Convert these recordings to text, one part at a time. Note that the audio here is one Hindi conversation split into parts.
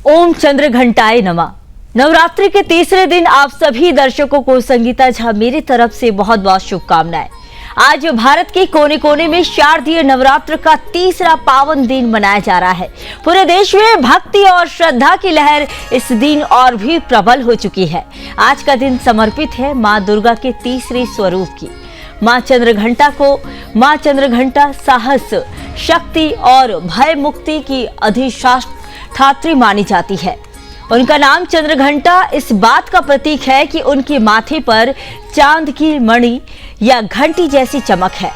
ओम चंद्र घंटाए नमः। नवरात्रि के तीसरे दिन आप सभी दर्शकों को संगीता झा मेरी तरफ से बहुत बहुत शुभकामनाएं। आज भारत के कोने कोने में शारदीय नवरात्र का तीसरा पावन दिन मनाया जा रहा है। पूरे देश में भक्ति और श्रद्धा की लहर इस दिन और भी प्रबल हो चुकी है। आज का दिन समर्पित है माँ दुर्गा के तीसरे स्वरूप की। माँ चंद्रघंटा को माँ चंद्रघंटा साहस, शक्ति और भय मुक्ति की अधिष्ठात्री मानी जाती है। उनका नाम चंद्रघंटा इस बात का प्रतीक है कि उनके माथे पर चांद की मणि या घंटी जैसी चमक है,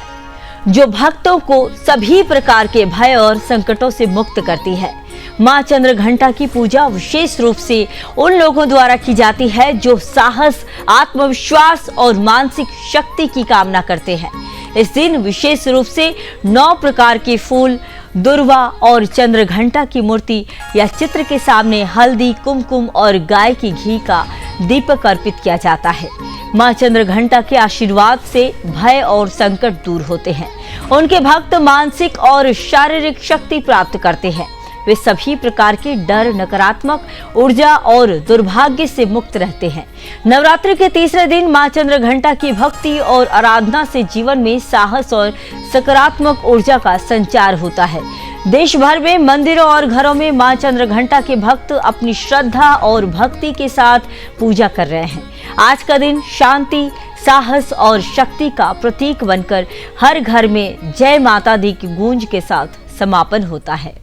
जो भक्तों को सभी प्रकार के भय और संकटों से मुक्त करती है। मां चंद्रघंटा की पूजा विशेष रूप से उन लोगों द्वारा की जाती है जो साहस, आत्मविश्वास और मानसिक शक्ति की कामना करते हैं। इस दिन विशेष रूप से 9 प्रकार के फूल, दुर्वा और चंद्रघंटा की मूर्ति या चित्र के सामने हल्दी, कुमकुम और गाय की घी का दीपक अर्पित किया जाता है। मां चंद्रघंटा के आशीर्वाद से भय और संकट दूर होते हैं। उनके भक्त मानसिक और शारीरिक शक्ति प्राप्त करते हैं। वे सभी प्रकार के डर, नकारात्मक ऊर्जा और दुर्भाग्य से मुक्त रहते हैं। नवरात्रि के तीसरे दिन मां चंद्रघंटा की भक्ति और आराधना से जीवन में साहस और सकारात्मक ऊर्जा का संचार होता है। देश भर में मंदिरों और घरों में मां चंद्रघंटा के भक्त अपनी श्रद्धा और भक्ति के साथ पूजा कर रहे हैं। आज का दिन शांति, साहस और शक्ति का प्रतीक बनकर हर घर में जय माता दी की गूंज के साथ समापन होता है।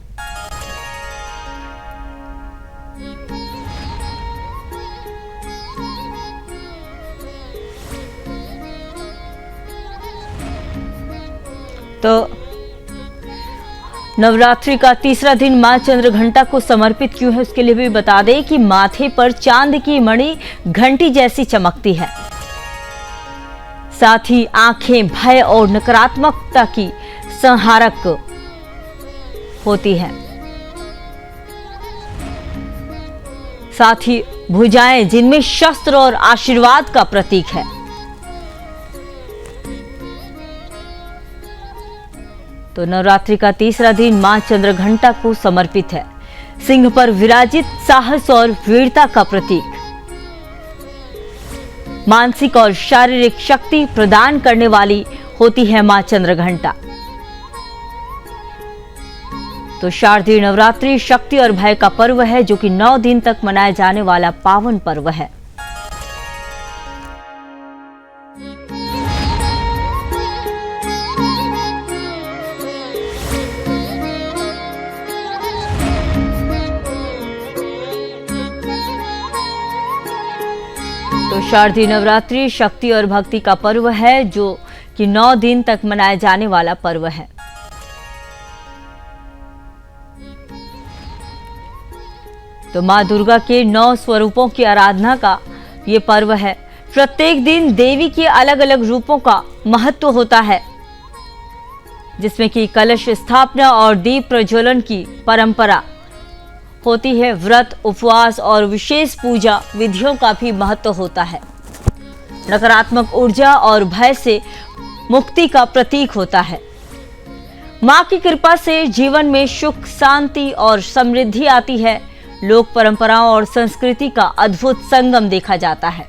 तो नवरात्रि का तीसरा दिन मां चंद्रघंटा को समर्पित क्यों है, उसके लिए भी बता दें कि माथे पर चांद की मणि घंटी जैसी चमकती है। साथ ही आंखें भय और नकारात्मकता की संहारक होती है। साथ ही भुजाएं जिनमें शस्त्र और आशीर्वाद का प्रतीक है। तो नवरात्रि का तीसरा दिन मां चंद्रघंटा को समर्पित है। सिंह पर विराजित साहस और वीरता का प्रतीक, मानसिक और शारीरिक शक्ति प्रदान करने वाली होती है मां चंद्रघंटा। तो शारदीय नवरात्रि शक्ति और भय का पर्व है, जो कि 9 दिन तक मनाया जाने वाला पावन पर्व है। तो शारदीय नवरात्रि शक्ति और भक्ति का पर्व है, जो कि 9 दिन तक मनाया जाने वाला पर्व है। तो मां दुर्गा के 9 स्वरूपों की आराधना का ये पर्व है। प्रत्येक दिन देवी के अलग अलग रूपों का महत्व होता है, जिसमें कि कलश स्थापना और दीप प्रज्वलन की परंपरा होती है। व्रत, उपवास और विशेष पूजा विधियों का भी महत्व होता है। नकारात्मक ऊर्जा और भय से मुक्ति का प्रतीक होता है। मां की कृपा से जीवन में सुख, शांति और समृद्धि आती है। लोक परंपराओं और संस्कृति का अद्भुत संगम देखा जाता है।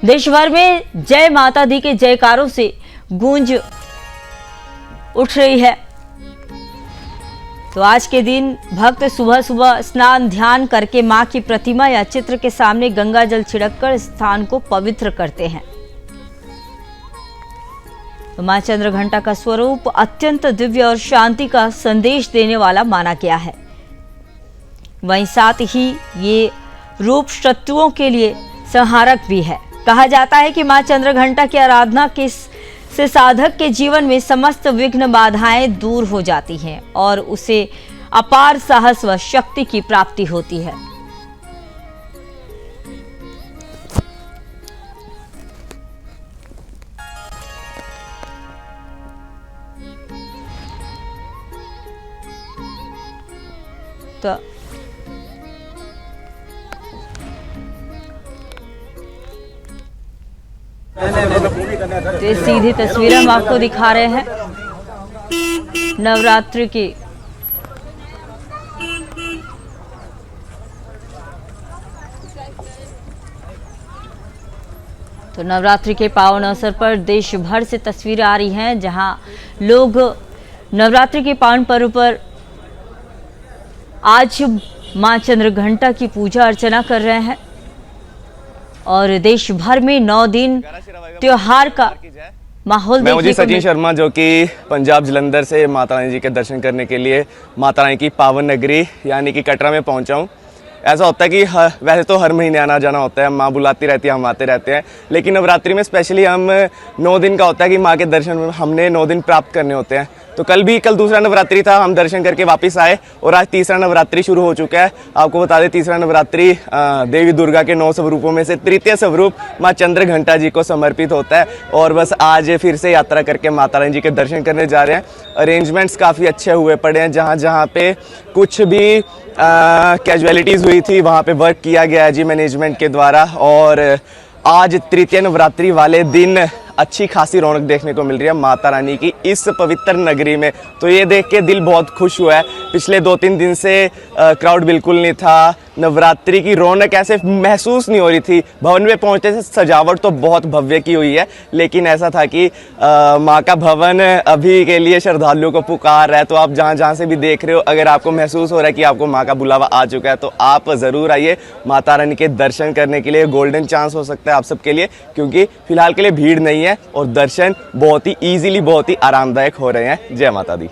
देश भर में जय माता दी के जयकारों से गूंज उठ रही है। तो आज के दिन भक्त सुबह सुबह स्नान ध्यान करके मां की प्रतिमा या चित्र के सामने गंगा जल छिड़ककर स्थान को पवित्र करते हैं। तो मां चंद्रघंटा का स्वरूप अत्यंत दिव्य और शांति का संदेश देने वाला माना गया है। वहीं साथ ही ये रूप शत्रुओं के लिए संहारक भी है। कहा जाता है कि मां चंद्रघंटा की आराधना से साधक के जीवन में समस्त विघ्न बाधाएं दूर हो जाती हैं और उसे अपार साहस व शक्ति की प्राप्ति होती है। तो ये सीधी तस्वीरें हम आपको दिखा रहे हैं नवरात्रि की। तो नवरात्रि के पावन अवसर पर देश भर से तस्वीरें आ रही हैं जहां लोग नवरात्रि के पावन पर्व पर आज मां चंद्रघंटा की पूजा अर्चना कर रहे हैं और देश भर में 9 दिन त्योहार का माहौल मैं देखने को सचिन शर्मा जो कि पंजाब जलंधर से माता रानी जी के दर्शन करने के लिए माता रानी की पावन नगरी यानी कि कटरा में पहुंचा हूं। ऐसा होता है कि वैसे तो हर महीने आना जाना होता है, माँ बुलाती रहती है, हम आते रहते हैं, लेकिन नवरात्रि में स्पेशली हम 9 दिन का होता है कि माँ के दर्शन हमने 9 दिन प्राप्त करने होते हैं। तो कल दूसरा नवरात्रि था, हम दर्शन करके वापस आए और आज तीसरा नवरात्रि शुरू हो चुका है। आपको बता दें तीसरा नवरात्रि देवी दुर्गा के 9 स्वरूपों में से तृतीय स्वरूप माँ चंद्रघंटा जी को समर्पित होता है और बस आज फिर से यात्रा करके माता रानी जी के दर्शन करने जा रहे हैं। अरेंजमेंट्स काफ़ी अच्छे हुए पड़े हैं, जहाँ जहाँ पे कुछ भी कैजुअलिटीज़ हुई थी वहाँ पे वर्क किया गया है जी मैनेजमेंट के द्वारा। और आज तृतीय नवरात्रि वाले दिन अच्छी खासी रौनक देखने को मिल रही है माता रानी की इस पवित्र नगरी में। तो ये देख के दिल बहुत खुश हुआ है। पिछले 2-3 दिन से क्राउड बिल्कुल नहीं था, नवरात्रि की रौनक ऐसे महसूस नहीं हो रही थी। भवन में पहुंचने से सजावट तो बहुत भव्य की हुई है, लेकिन ऐसा था कि माँ का भवन अभी के लिए श्रद्धालुओं को पुकार रहा है। तो आप जहाँ जहाँ से भी देख रहे हो, अगर आपको महसूस हो रहा है कि आपको माँ का बुलावा आ चुका है तो आप ज़रूर आइए माता रानी के दर्शन करने के लिए। गोल्डन चांस हो सकता है आप सबके लिए, क्योंकि फिलहाल के लिए भीड़ नहीं है और दर्शन बहुत ही ईजिली बहुत ही आरामदायक हो रहे हैं। जय माता दी।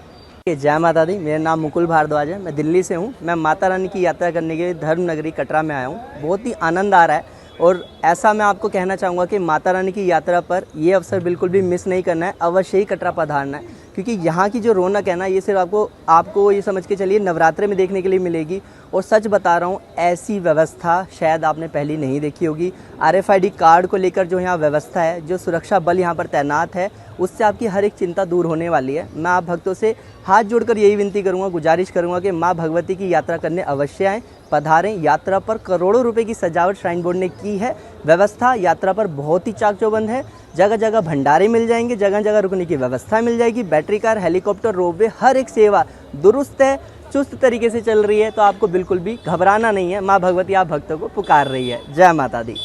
जय माता दी। मेरा नाम मुकुल भारद्वाज है, मैं दिल्ली से हूँ। मैं माता रानी की यात्रा करने के लिए धर्म नगरी कटरा में आया हूँ। बहुत ही आनंद आ रहा है और ऐसा मैं आपको कहना चाहूँगा कि माता रानी की यात्रा पर ये अवसर बिल्कुल भी मिस नहीं करना है, अवश्य ही कटरा पधारना है, क्योंकि यहाँ की जो रौनक है ना, ये सिर्फ आपको ये समझ के चलिए नवरात्रे में देखने के लिए मिलेगी। और सच बता रहा हूँ, ऐसी व्यवस्था शायद आपने पहले नहीं देखी होगी। RFID कार्ड को लेकर जो यहाँ व्यवस्था है, जो सुरक्षा बल यहाँ पर तैनात है, उससे आपकी हर एक चिंता दूर होने वाली है। मैं आप भक्तों से हाथ जोड़कर यही विनती करूँगा, गुजारिश करूँगा कि माँ भगवती की यात्रा करने अवश्य आएँ, पधारें। यात्रा पर करोड़ों रुपए की सजावट श्राइन बोर्ड ने की है। व्यवस्था यात्रा पर बहुत ही चाक चौबंद है। जगह जगह भंडारे मिल जाएंगे, जगह जगह रुकने की व्यवस्था मिल जाएगी। बैटरी कार, हेलीकॉप्टर, रोपवे, हर एक सेवा दुरुस्त है, चुस्त तरीके से चल रही है। तो आपको बिल्कुल भी घबराना नहीं है। माँ भगवती आप भक्तों को पुकार रही है। जय माता दी।